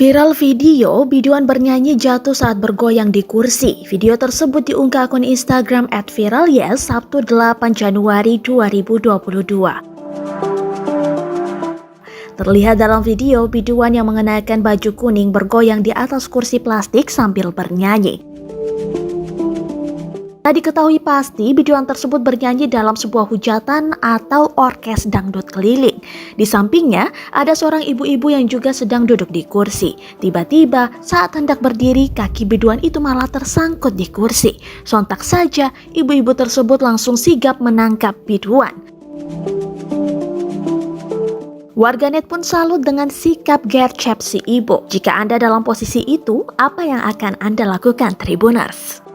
Viral video, biduan bernyanyi jatuh saat bergoyang di kursi. Video tersebut diunggah akun Instagram @viralyes Sabtu 8 Januari 2022. Terlihat dalam video, biduan yang mengenakan baju kuning bergoyang di atas kursi plastik sambil bernyanyi. Tak diketahui pasti, biduan tersebut bernyanyi dalam sebuah hujatan atau orkes dangdut keliling. Di sampingnya, ada seorang ibu-ibu yang juga sedang duduk di kursi. Tiba-tiba, saat hendak berdiri, kaki biduan itu malah tersangkut di kursi. Sontak saja, ibu-ibu tersebut langsung sigap menangkap biduan. Warganet pun salut dengan sikap gercep si ibu. Jika Anda dalam posisi itu, apa yang akan Anda lakukan, Tribuners?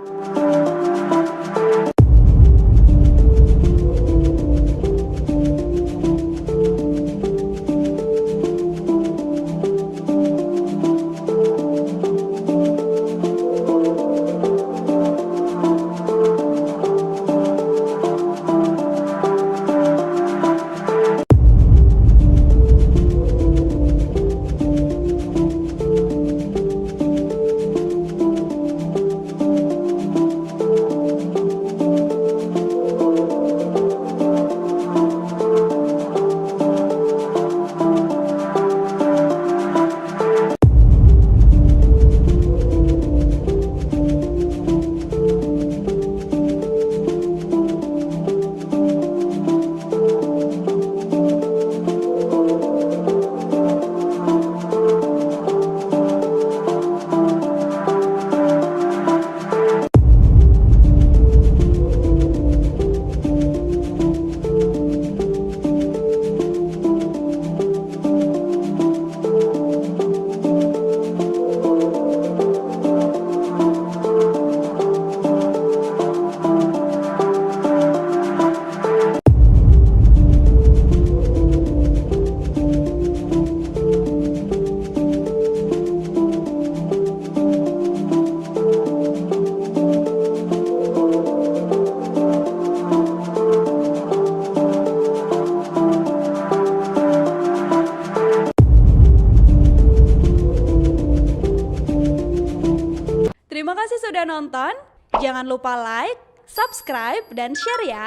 Terima kasih sudah nonton. Jangan lupa like, subscribe, dan share ya.